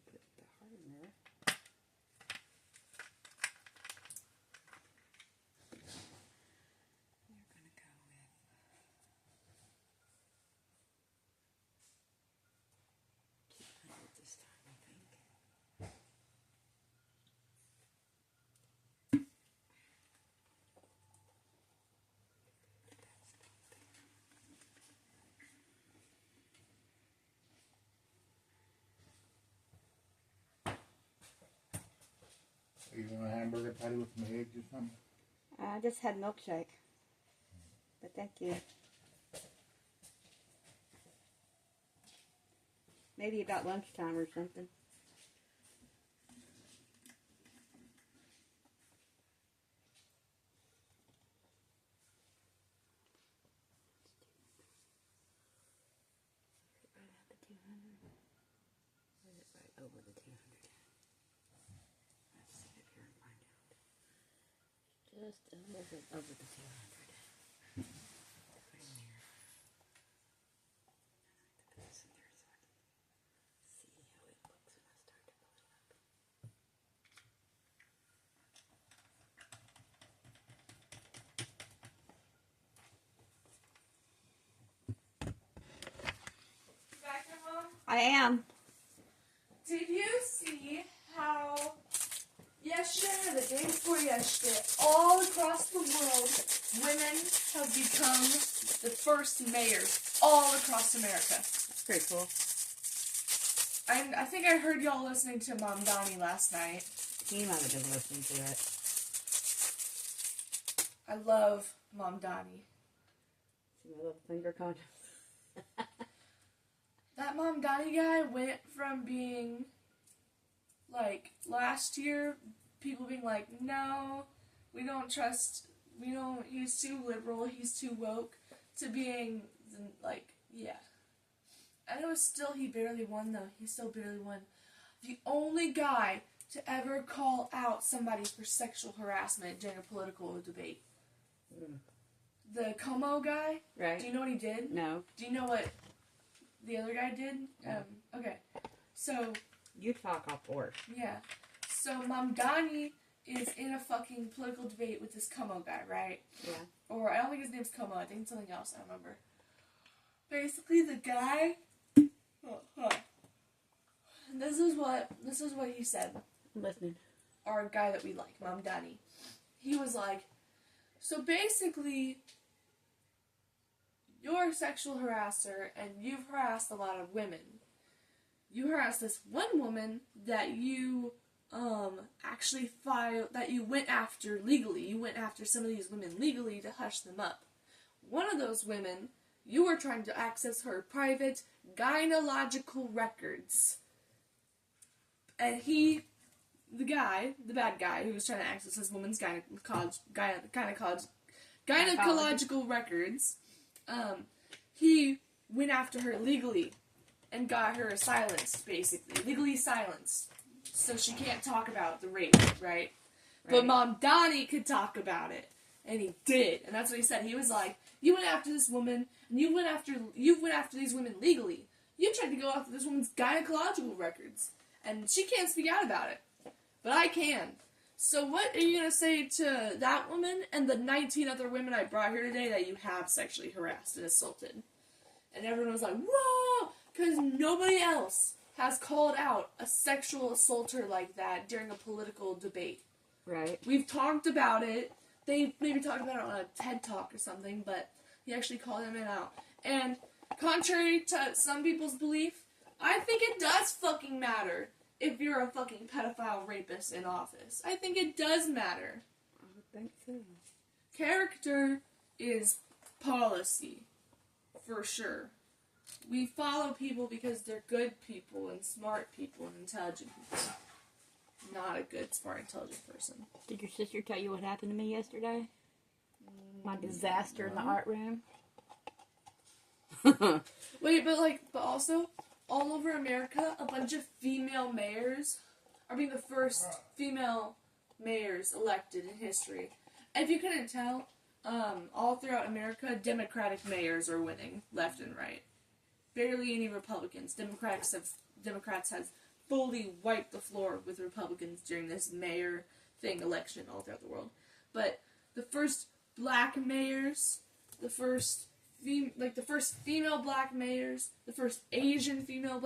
put the hardener. We're going to go with 200 this time, I think. You want a hamburger patty with some eggs or something? I just had milkshake. But thank you. Maybe about lunchtime or something. Right at the 200. Or is it right over the 200? Let's set it here and find out. Just a little bit over the 200. I am. Did you see how yesterday or the day before yesterday, all across the world, women have become the first mayors all across America? That's pretty cool. I think I heard y'all listening to Mom Donnie last night. He might have been listening to it. I love Mom Donnie. See my little finger condom. That Mom Donnie guy went from being, like, last year, people being like, no, we don't trust, he's too liberal, he's too woke, to being, like, yeah. And it was still, he barely won, though. He still barely won. The only guy to ever call out somebody for sexual harassment during a political debate. Mm. The Como guy. Right. Do you know what he did? No. Do you know what the other guy did? Okay. So. You talk off board. Yeah. So Mamdani is in a fucking political debate with this Como guy, right? Yeah. Or I don't think his name's Como. I think it's something else. I don't remember. Basically, the guy. This is what he said. I'm listening. Our guy that we like, Mamdani. He was like, so basically, you're a sexual harasser and you've harassed a lot of women. You harassed this one woman that you actually that you went after legally. You went after some of these women legally to hush them up. One of those women, you were trying to access her private gynecological records. And the bad guy who was trying to access this woman's gynecological records, he went after her legally and got her silenced, basically. Legally silenced. So she can't talk about the rape, right? But Mom Donnie could talk about it. And he did. And that's what he said. He was like, you went after this woman, and you went after these women legally. You tried to go after this woman's gynecological records. And she can't speak out about it. But I can. So what are you going to say to that woman and the 19 other women I brought here today that you have sexually harassed and assaulted? And everyone was like, whoa! Because nobody else has called out a sexual assaulter like that during a political debate. Right. We've talked about it. They maybe talked about it on a TED Talk or something, but he actually called him out. And contrary to some people's belief, I think it does fucking matter if you're a fucking pedophile rapist in office. I think it does matter. I would think so. Character is policy, for sure. We follow people because they're good people and smart people and intelligent people. Not a good, smart, intelligent person. Did your sister tell you what happened to me yesterday? My disaster in the art room? Wait, but also, all over America, a bunch of female mayors are being the first female mayors elected in history. And if you couldn't tell, all throughout America, Democratic mayors are winning left and right. Barely any Republicans. Democrats have fully wiped the floor with Republicans during this mayor thing election all throughout the world. But the first black mayors, the first female black mayors, the first Asian female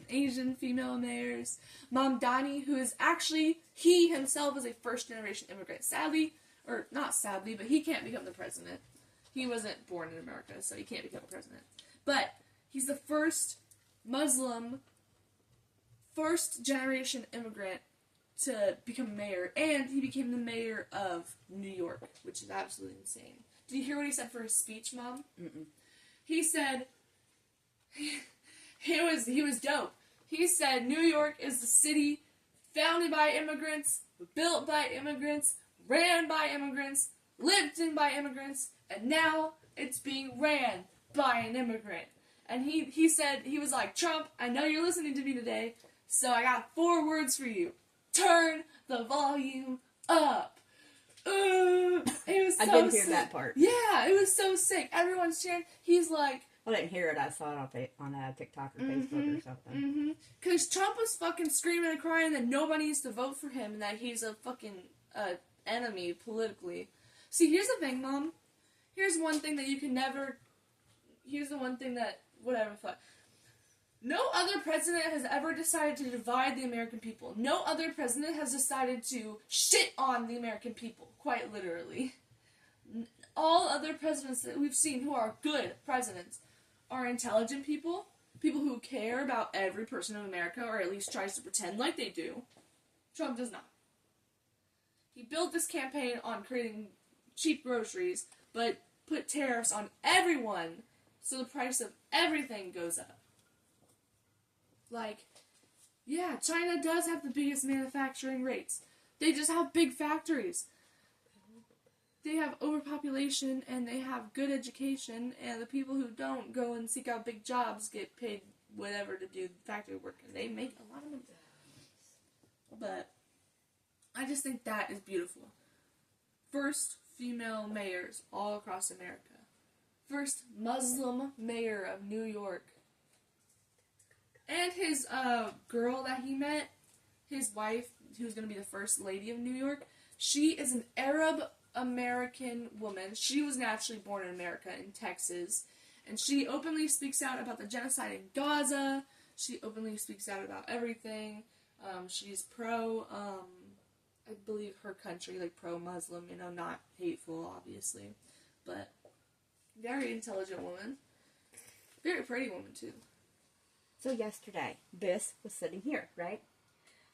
Asian female mayors, Mamdani, who is actually, he himself is a first generation immigrant. Sadly, or not sadly, but he can't become the president. He wasn't born in America, so he can't become president. But he's the first Muslim, first generation immigrant to become mayor, and he became the mayor of New York, which is absolutely insane. Did you hear what he said for his speech, Mom? Mm-mm. He said, he was dope. He said New York is the city founded by immigrants, built by immigrants, ran by immigrants, lived in by immigrants, and now it's being ran by an immigrant. And he said, he was like, Trump, I know you're listening to me today, so I got 4 words for you. Turn the volume up. It was so I didn't hear sick. that part. Yeah, it was so sick. Everyone's cheering. He's like, I didn't hear it. I saw it on TikTok or Facebook or something. Because Trump was fucking screaming and crying that nobody needs to vote for him and that he's a fucking enemy politically. See, here's the thing, Mom. Here's one thing that you can never... Here's the one thing that... Whatever, fuck. No other president has ever decided to divide the American people. No other president has decided to shit on the American people, quite literally. All other presidents that we've seen who are good presidents are intelligent people, people who care about every person in America, or at least tries to pretend like they do. Trump does not. He built this campaign on creating cheap groceries, but put tariffs on everyone, so the price of everything goes up. Like, yeah, China does have the biggest manufacturing rates. They just have big factories. They have overpopulation, and they have good education, and the people who don't go and seek out big jobs get paid whatever to do factory work, and they make a lot of money. But I just think that is beautiful. First female mayors all across America. First Muslim mayor of New York. And his girl that he met, his wife, who's going to be the first lady of New York, she is an Arab American woman. She was naturally born in America, in Texas. And she openly speaks out about the genocide in Gaza. She openly speaks out about everything. She's pro, I believe her country, like pro-Muslim, you know, not hateful, obviously. But very intelligent woman. Very pretty woman, too. So yesterday, this was sitting here, right?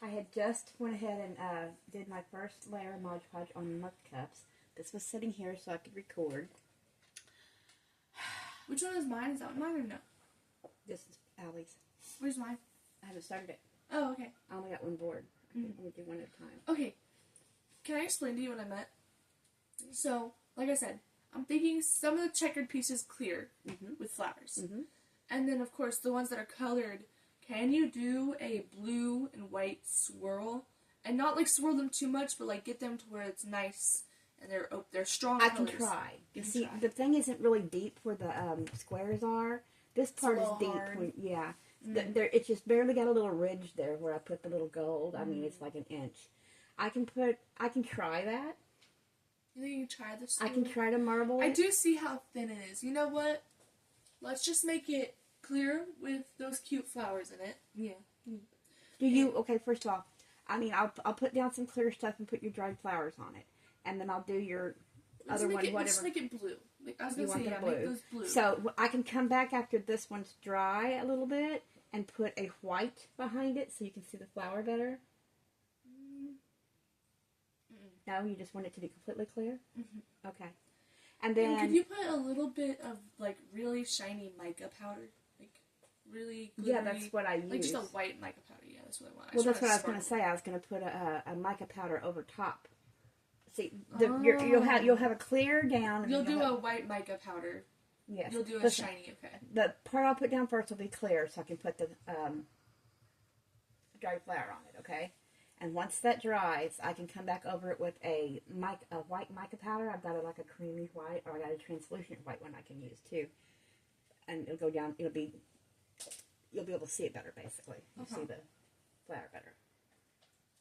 I had just went ahead and did my first layer of Mod Podge on Muck Cups. This was sitting here so I could record. Which one is mine? Is that mine or no? This is Allie's. Where's mine? I haven't started it. Oh, okay. I only got one board. I can only do one at a time. Okay. Can I explain to you what I meant? So, like I said, I'm thinking some of the checkered pieces clear with flowers. And then, of course, the ones that are colored, can you do a blue and white swirl? And not, like, swirl them too much, but, like, get them to where it's nice and they're strong I colors. can try. You can See, try. the thing isn't really deep where the squares are. This part a is little deep. hard. When, yeah. It's just barely got a little ridge there where I put the little gold. I mean, it's like an inch. I can try that. You think you can try this? I can try to marble I it. do see how thin it is. You know what? Let's just make it clear with those cute flowers in it. Yeah. Do you? Okay, first of all, I mean, I'll put down some clear stuff and put your dried flowers on it, and then I'll do your Let's other make one, it, whatever. Let's make it blue. Like, I was You gonna say, want yeah, the make blue. those blue. So I can come back after this one's dry a little bit and put a white behind it so you can see the flower better. No, you just want it to be completely clear? Okay. And then... And could you put a little bit of, like, really shiny mica powder? Like, really glittery? Yeah, that's what I use. Like, just a white mica powder. Yeah, that's what I want. Well, that's what I was going to say. I was going to put a mica powder over top. See, you'll have a clear down. And You'll do a white mica powder. Yes. You'll do a Listen, shiny, okay. the part I'll put down first will be clear, so I can put the dried flower on it, okay? And once that dries, I can come back over it with a white mica powder. I've got like a creamy white, or I got a translucent white one I can use too. And it'll go down, it'll be you'll be able to see it better, basically. You see Uh-huh. the flower better.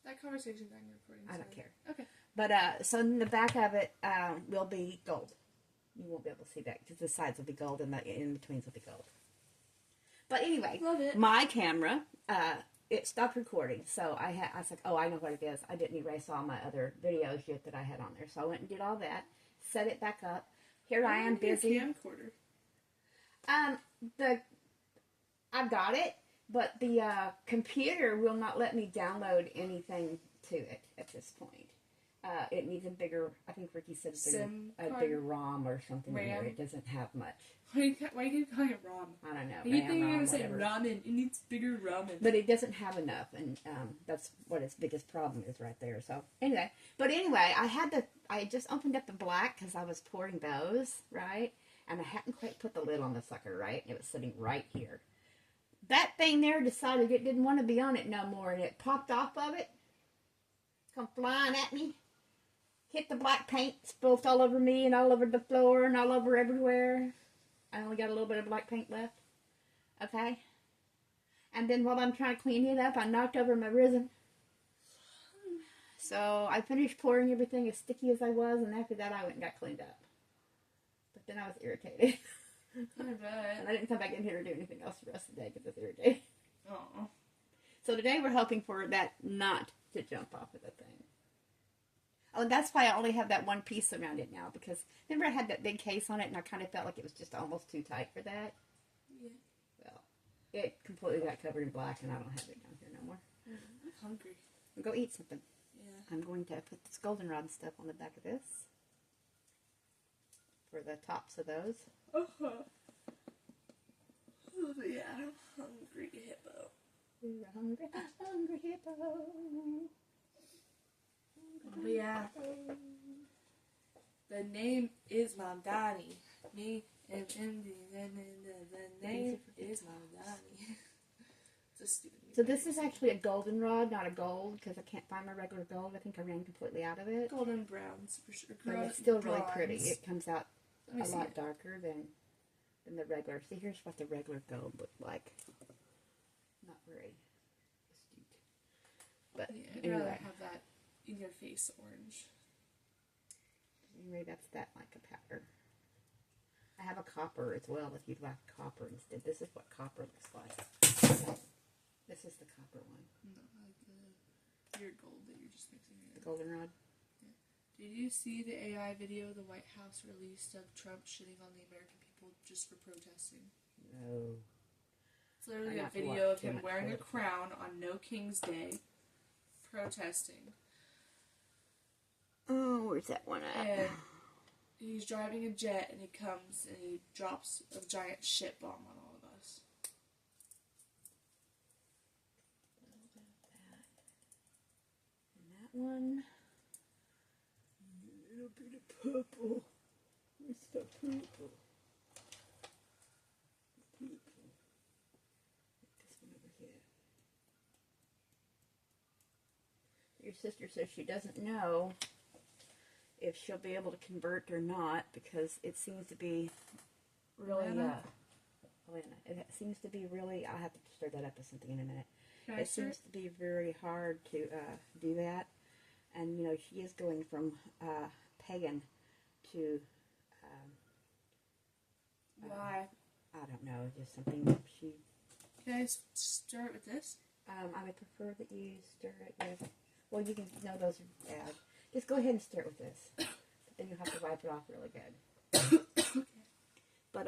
That conversation's on your recording. I don't so- care. Okay. But, so in the back of it will be gold. You won't be able to see that because the sides will be gold and the in-betweens will be gold. But anyway, Love it. my camera, it stopped recording. So I was like, oh, I know what it is. I didn't erase all my other videos yet that I had on there. So I went and did all that, set it back up. Here I am busy. Camcorder. I've got it, but the computer will not let me download anything to it at this point. It needs a bigger, I think Ricky said SIM a card? bigger ROM or something in there. RAM? It doesn't have much. Why you keep calling it ramen? I don't know. You RAM, think you're ROM, gonna say whatever. ramen? It needs bigger ramen. But it doesn't have enough, and that's what its biggest problem is right there. So anyway, I just opened up the black because I was pouring those, right? And I hadn't quite put the lid on the sucker, right? It was sitting right here. That thing there decided it didn't want to be on it no more, and it popped off of it. Come flying at me. Hit the black paint, spilled all over me and all over the floor and all over everywhere. I only got a little bit of black paint left. Okay? And then while I'm trying to clean it up, I knocked over my resin. So I finished pouring everything as sticky as I was, and after that I went and got cleaned up. But then I was irritated. I bet. And I didn't come back in here to do anything else the rest of the day because I was irritated. Oh. So today we're hoping for that not to jump off of the thing. Oh, and that's why I only have that one piece around it now, because remember I had that big case on it and I kind of felt like it was just almost too tight for that? Yeah. Well, it completely got covered in black and I don't have it down here no more. I'm hungry. I'll go eat something. Yeah. I'm going to put this goldenrod stuff on the back of this for the tops of those. Uh-huh. Oh, yeah, I'm hungry, hippo. You're a hungry, hungry hippo. Oh, yeah. The name is Mamdani. Me and the name is Mamdani. It's a stupid So this is actually a goldenrod, not a gold, because I can't find my regular gold. I think I ran completely out of it. golden browns for sure. But it's still really Bronze. pretty. It comes out Let me a see lot it. darker than the regular. See, here's what the regular gold looked like. Not very astute. But Yeah, I'd rather anyway, have that in your face orange. anyway, that's that like a powder. I have a copper as well if you'd like copper instead. This is what copper looks like. This is the copper one. No, like the pure gold that you're just mixing The in. goldenrod. Did you see the AI video the White House released of Trump shitting on the American people just for protesting? No. It's literally I a got to video watch of him too much wearing a political. crown on No King's Day, protesting. Oh, where's that one at? And he's driving a jet and he comes and he drops a giant shit bomb on all of us. And that one. A little bit of purple. Where's the purple? Purple. This one over here. Your sister says she doesn't know if she'll be able to convert or not because it seems to be really, Elena? Elena, it seems to be really, I'll have to stir that up with something in a minute. Can I It start? seems to be very hard to do that. And, you know, she is going from pagan to, Why? I don't know, just something she, Can I start with this? I would prefer that you stir it with, well, you can, no, those are bad. Just go ahead and stir it with this. But then you'll have to wipe it off really good. But,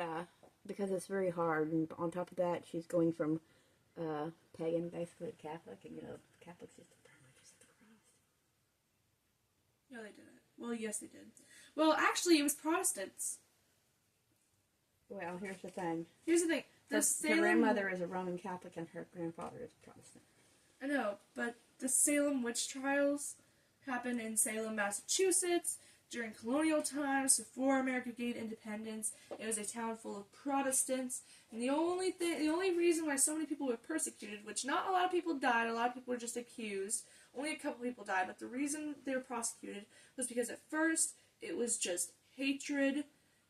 because it's very hard, and on top of that, she's going from pagan basically to Catholic, and, you know, Catholics just pretty much just the cross. No, they didn't. Well, yes, they did. Well, actually, it was Protestants. Well, here's the thing. Here's the thing. Her Salem, grandmother is a Roman Catholic and her grandfather is Protestant. I know, but the Salem witch trials happened in Salem, Massachusetts during colonial times before America gained independence. It was a town full of Protestants, and the only reason why so many people were persecuted, which not a lot of people died, a lot of people were just accused. Only a couple people died, but the reason they were prosecuted was because at first it was just hatred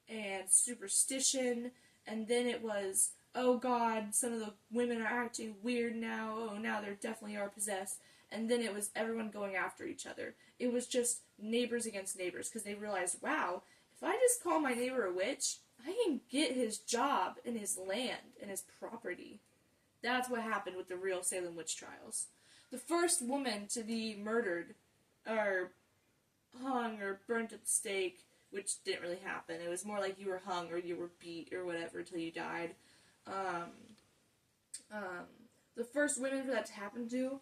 and superstition, and then it was, oh God, some of the women are acting weird now. Oh, now they definitely are possessed. And then it was everyone going after each other. It was just neighbors against neighbors because they realized, wow, if I just call my neighbor a witch, I can get his job and his land and his property. That's what happened with the real Salem witch trials. The first woman to be murdered, or hung, or burnt at the stake, which didn't really happen. It was more like you were hung or you were beat or whatever until you died. The first women for that to happen to,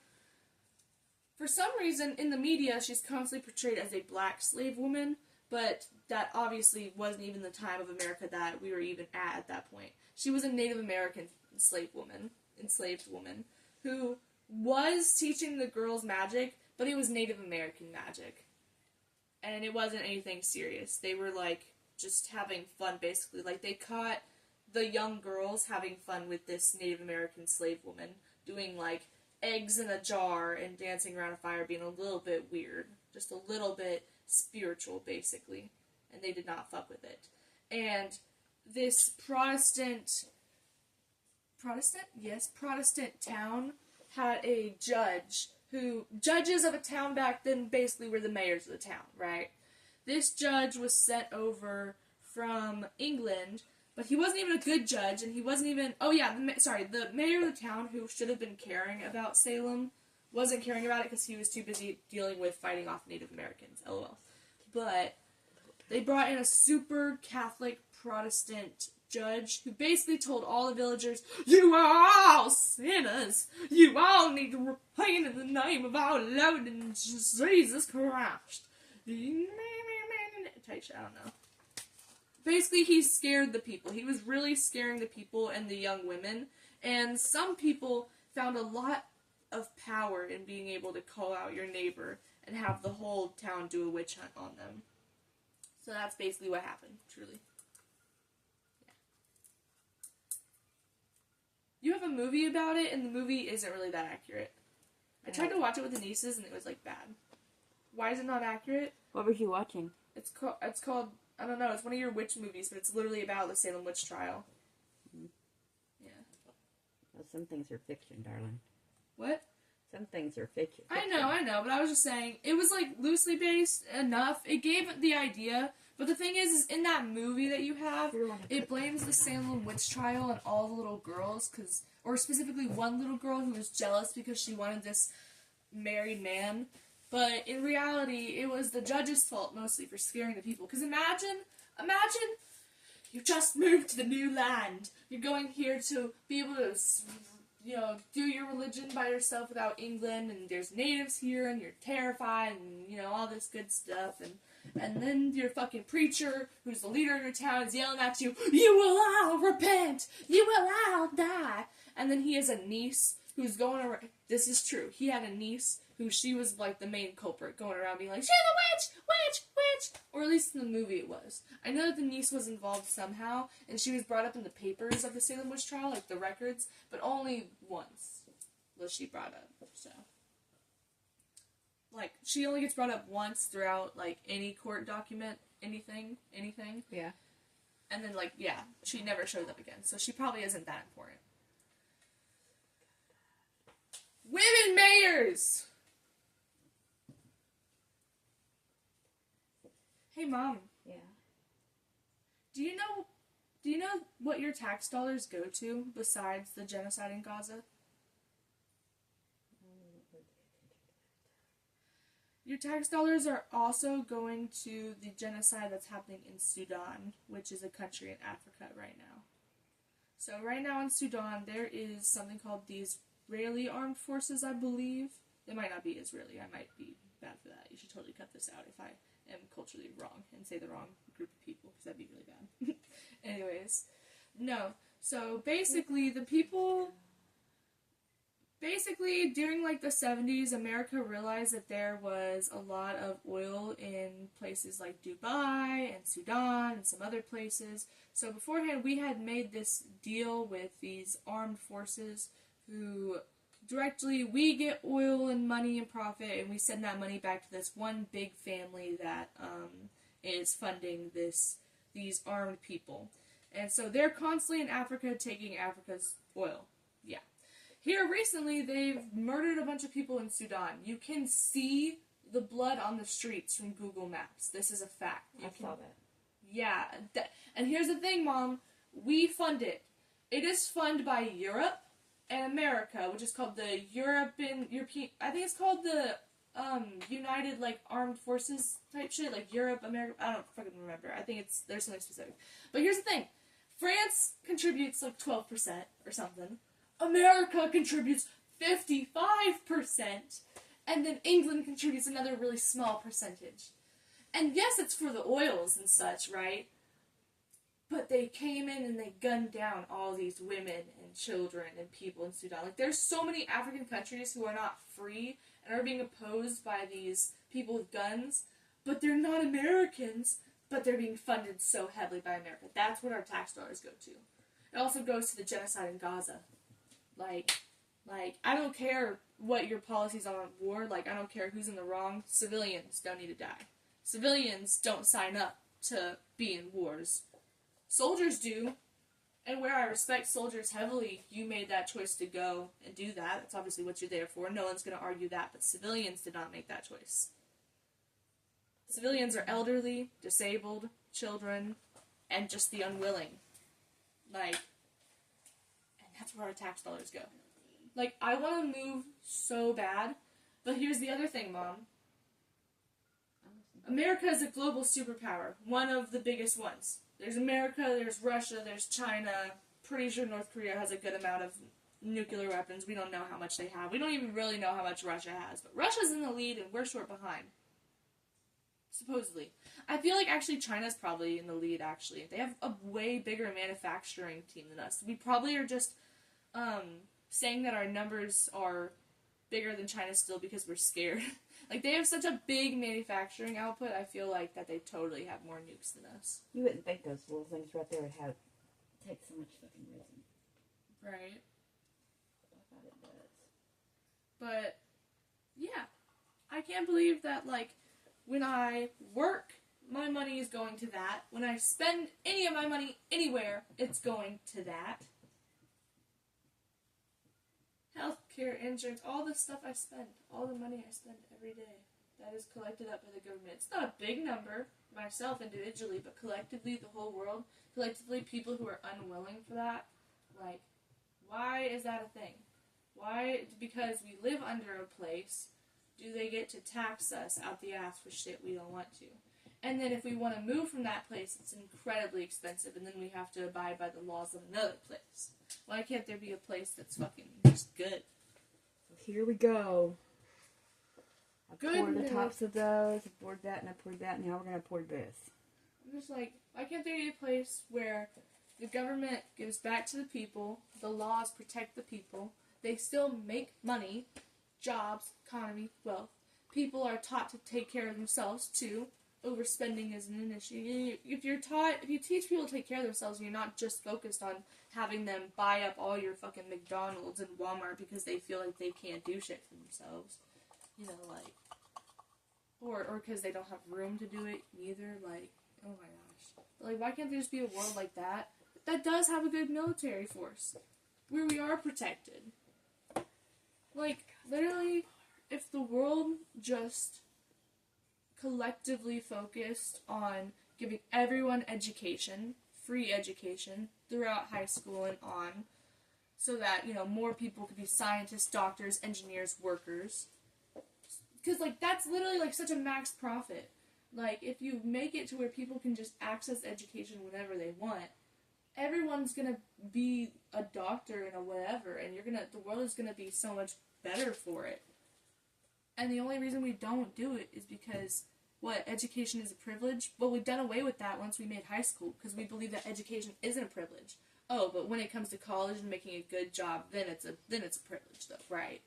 for some reason in the media, she's constantly portrayed as a black slave woman, but that obviously wasn't even the time of America that we were even at that point. She was a Native American enslaved woman, who was teaching the girls magic, but it was Native American magic. And it wasn't anything serious. They were, like, just having fun, basically. Like, they caught the young girls having fun with this Native American slave woman, doing, like, eggs in a jar and dancing around a fire, being a little bit weird. Just a little bit spiritual, basically. And they did not fuck with it. And this Protestant town had a judge who, judges of a town back then basically were the mayors of the town, right? This judge was sent over from England, but he wasn't even a good judge, and he wasn't even, the mayor of the town, who should have been caring about Salem, wasn't caring about it because he was too busy dealing with fighting off Native Americans, lol. But they brought in a super Catholic Protestant judge who basically told all the villagers, you are all sinners. You all need to repent in the name of our Lord and Jesus Christ. Tight shit, I don't know. Basically, he scared the people. He was really scaring the people and the young women. And some people found a lot of power in being able to call out your neighbor and have the whole town do a witch hunt on them. So that's basically what happened, truly. You have a movie about it, and the movie isn't really that accurate. I tried to watch it with the nieces, and it was, like, bad. Why is it not accurate? What was you watching? It's called, I don't know, it's one of your witch movies, but it's literally about the Salem witch trial. Mm-hmm. Yeah. Well, some things are fiction, darling. What? Some things are fiction. I know, but I was just saying, it was, like, loosely based enough. It gave the idea, but the thing is in that movie that you have, it blames the Salem witch trial on all the little girls, or specifically one little girl who was jealous because she wanted this married man. But in reality, it was the judge's fault mostly for scaring the people. Because imagine you just moved to the new land. You're going here to be able to, do your religion by yourself without England, and there's natives here, and you're terrified, and, all this good stuff, and then your fucking preacher, who's the leader of your town, is yelling at you, you will all repent! You will all die! And then he has a niece who's going around, this is true, he had a niece who she was, like, the main culprit, going around being like, she's a witch! Witch! Witch! Or at least in the movie it was. I know that the niece was involved somehow, and she was brought up in the papers of the Salem witch trial, like the records, but only once was she brought up, so. Like, she only gets brought up once throughout, like, any court document, anything. Yeah. And then, like, yeah, she never shows up again, so she probably isn't that important. Women mayors! Hey, Mom. Yeah. Do you know what your tax dollars go to besides the genocide in Gaza? Your tax dollars are also going to the genocide that's happening in Sudan, which is a country in Africa right now. So right now in Sudan, there is something called the Israeli Armed Forces, I believe. They might not be Israeli. I might be bad for that. You should totally cut this out if I am culturally wrong and say the wrong group of people, because that'd be really bad. Anyways, no. So basically, during, like, the 70s, America realized that there was a lot of oil in places like Dubai and Sudan and some other places. So beforehand, we had made this deal with these armed forces who directly, we get oil and money and profit, and we send that money back to this one big family that is funding these armed people. And so they're constantly in Africa taking Africa's oil. Yeah. Here recently, they've murdered a bunch of people in Sudan. You can see the blood on the streets from Google Maps. This is a fact. I saw that. Yeah. And here's the thing, Mom. We fund it. It is funded by Europe and America, which is called the European, I think it's called the United, like, Armed Forces type shit, like Europe, America, I don't fucking remember. I think there's something specific. But here's the thing. France contributes, like, 12% or something. America contributes 55%. And then England contributes another really small percentage. And yes, it's for the oils and such, right? But they came in and they gunned down all these women and children and people in Sudan. Like, there's so many African countries who are not free and are being opposed by these people with guns, but they're not Americans, but they're being funded so heavily by America. That's what our tax dollars go to. It also goes to the genocide in Gaza. Like, I don't care what your policies are on war. Like, I don't care who's in the wrong. Civilians don't need to die. Civilians don't sign up to be in wars. Soldiers do, and where I respect soldiers heavily, you made that choice to go and do that. That's obviously what you're there for. No one's going to argue that, but civilians did not make that choice. Civilians are elderly, disabled, children, and just the unwilling. Like, and that's where our tax dollars go. Like, I want to move so bad, but here's the other thing, Mom. America is a global superpower, one of the biggest ones. There's America, there's Russia, there's China. Pretty sure North Korea has a good amount of nuclear weapons. We don't know how much they have. We don't even really know how much Russia has. But Russia's in the lead and we're short behind. Supposedly. I feel like actually China's probably in the lead, actually. They have a way bigger manufacturing team than us. We probably are just saying that our numbers are bigger than China still because we're scared. Like, they have such a big manufacturing output, I feel like that they totally have more nukes than us. You wouldn't think those little things right there would take so much fucking reason. Right. I thought it does. But, yeah. I can't believe that, like, when I work, my money is going to that. When I spend any of my money anywhere, it's going to that. Healthcare, insurance, all the stuff I spend, all the money I spend every day, that is collected up by the government. It's not a big number, myself individually, but collectively, the whole world, collectively, people who are unwilling for that, like, why is that a thing? Why? Because we live under a place, do they get to tax us out the ass for shit we don't want to? And then if we want to move from that place, it's incredibly expensive, and then we have to abide by the laws of another place. Why can't there be a place that's fucking just good? So here we go. I Good poured the milk. tops of those, I poured that, and I poured that, and now we're going to pour this. I'm just like, why can't there be a place where the government gives back to the people, the laws protect the people, they still make money, jobs, economy, wealth. People are taught to take care of themselves too. Overspending isn't an issue. If you teach people to take care of themselves, and you're not just focused on having them buy up all your fucking McDonald's and Walmart because they feel like they can't do shit for themselves, you know, like, or because they don't have room to do it either, like, oh my gosh. But, like, why can't there just be a world like that that does have a good military force, where we are protected? Like, literally, if the world just collectively focused on giving everyone education, free education, throughout high school and on, so that, you know, more people could be scientists, doctors, engineers, workers. Because, like, that's literally, like, such a max profit. Like, if you make it to where people can just access education whenever they want, everyone's gonna be a doctor and a whatever, and the world is gonna be so much better for it. And the only reason we don't do it is because, education is a privilege? Well, we've done away with that once we made high school, because we believe that education isn't a privilege. Oh, but when it comes to college and making a good job, then it's a privilege, though. Right.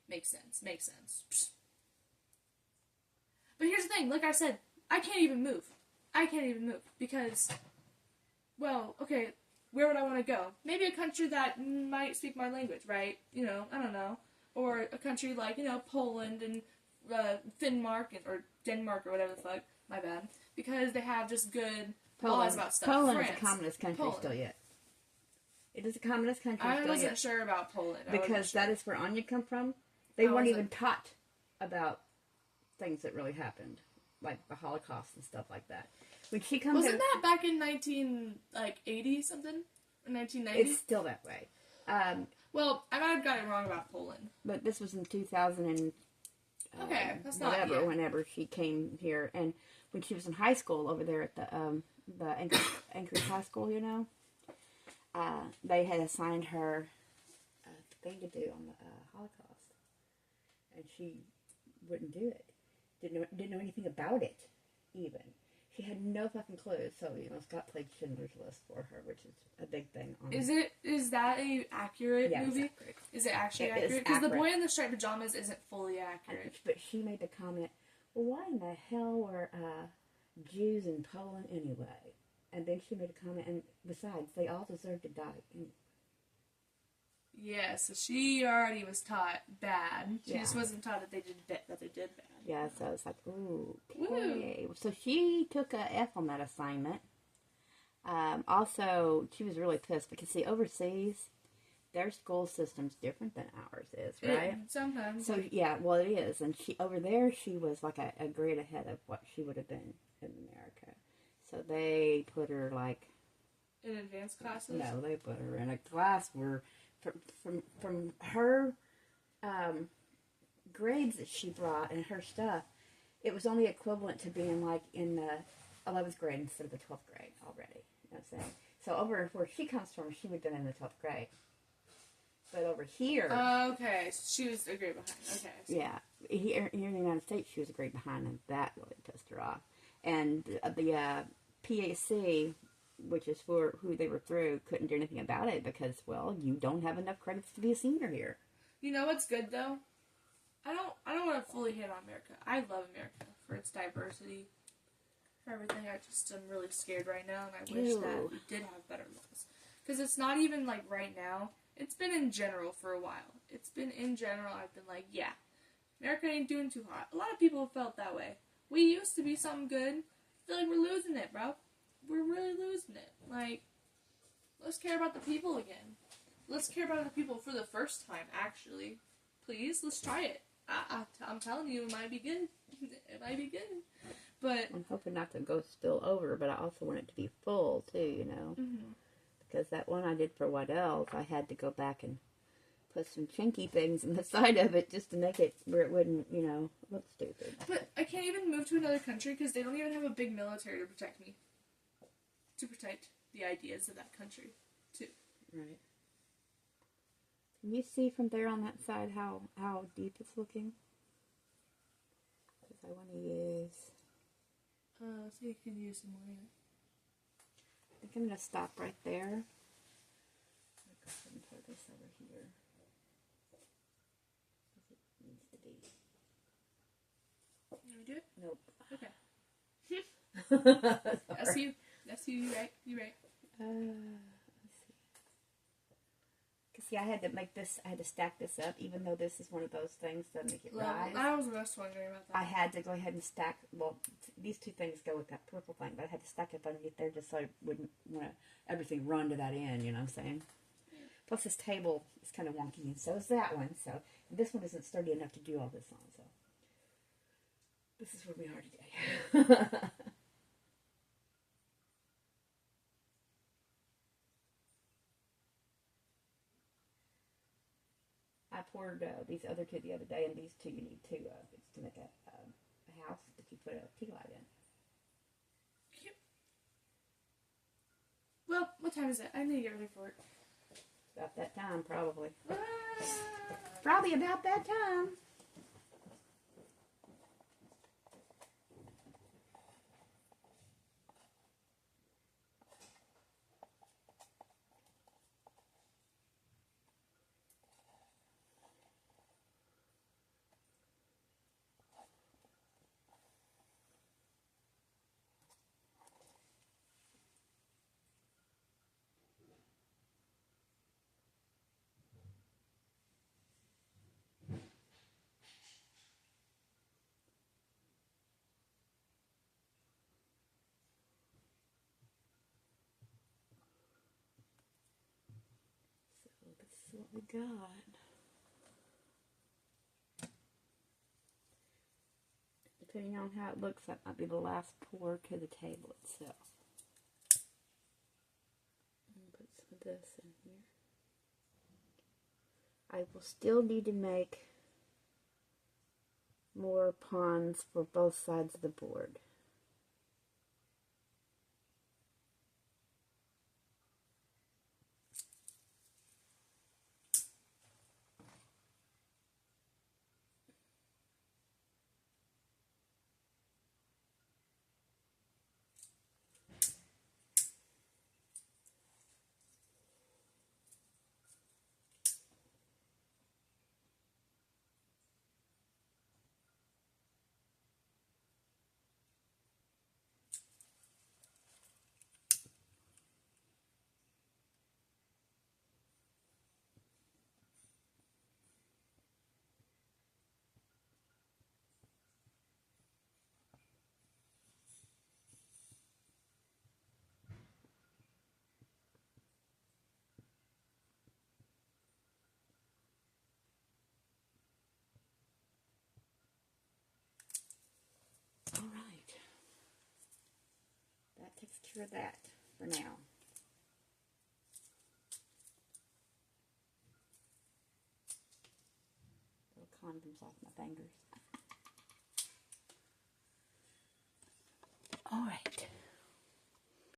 Makes sense. Psst. But here's the thing, like I said, I can't even move, because, well, okay, where would I want to go? Maybe a country that might speak my language, right? You know, I don't know. Or a country like, you know, Poland and or Denmark or whatever the fuck, my bad. Because they have just good laws about stuff. Poland France. is a communist country Poland. still yet. It is a communist country I still wasn't yet. sure about Poland. Because that is where Anya come from. They How weren't is it? even taught about things that really happened, like the Holocaust and stuff like that. When she comes Wasn't in, that back in 1980 something? Or 1990? it's still that way. Well, I might have got it wrong about Poland. But this was in 2000 and Okay, that's not whatever. yet. Whenever she came here, and when she was in high school over there at the Anchorage High School, you know, they had assigned her a thing to do on the Holocaust, and she wouldn't do it. Didn't know anything about it, even. She had no fucking clue. So Scott played Schindler's List for her, which is a big thing. Is that a accurate Yeah, it's movie? accurate. Is it actually It is accurate? Because the accurate. boy in the striped pajamas isn't fully accurate. But she made the comment, well, why in the hell were Jews in Poland anyway? And then she made a comment, and besides, they all deserve to die. And Yeah, so she already was taught bad. She Yeah. just wasn't taught that they did bad. yeah, so it's like, ooh, Woo. okay. So she took a F on that assignment. Also, she was really pissed because, see, overseas, their school system's different than ours is, right? Sometimes. So, yeah, well, it is. And she over there, she was like a grade ahead of what she would have been in America. So they put her like, in advanced classes? no, they put her in a class where from her grades that she brought and her stuff, it was only equivalent to being like in the 11th grade instead of the 12th grade already. You know what I'm saying? So over where she comes from, she would have been in the 12th grade. But over here, Okay, so she was a grade behind. Okay. So yeah, here in the United States, she was a grade behind, and that really pissed her off. And the PAC, which is for who they were through, couldn't do anything about it because, well, you don't have enough credits to be a senior here. You know what's good though? I don't want to fully hate on America. I love America for its diversity, for everything. I'm really scared right now, and I wish that Ew. we did have better laws. Because it's not even like right now. It's been in general for a while. It's been in general. I've been like, yeah, America ain't doing too hot. A lot of people have felt that way. We used to be something good. I feel like we're losing it, bro. We're really losing it. Like, let's care about the people again. Let's care about the people for the first time, actually. Please, let's try it. I'm telling you, it might be good. It might be good. But I'm hoping not to go spill over, but I also want it to be full, too, you know. mm-hmm. Because that one I did for Waddell's, I had to go back and put some chinky things in the side of it just to make it where it wouldn't, look stupid. But I can't even move to another country because they don't even have a big military to protect me. To protect the ideas of that country, too. Right. Can you see from there on that side how deep it's looking? Because I want to use... So you can use some more. I think I'm going to stop right there. I'll go ahead and put this over here. As it needs to be. You want to do it? Nope. Okay. That's Sorry. you. That's you. You're right. You're right. Let's see. Because, see, I had to stack this up, even though this is one of those things that make it Well, rise. I was just wondering about that. I had to go ahead and stack, well, these two things go with that purple thing, but I had to stack it underneath there just so I wouldn't want everything run to that end, you know what I'm saying? Plus this table is kind of wonky, and so is that one, so this one isn't sturdy enough to do all this on, so this is where we are today. I poured these other two the other day, and these two you need two of. It's to make a house that you put a tea light in. Cute. Well, what time is it? I need to get ready for work. About that time, probably. Ah. Probably about that time. what we got. Depending on how it looks, that might be the last pour to the table itself. Put some of this in here. I will still need to make more ponds for both sides of the board. All right. That takes care of that for now. Little condoms off my fingers.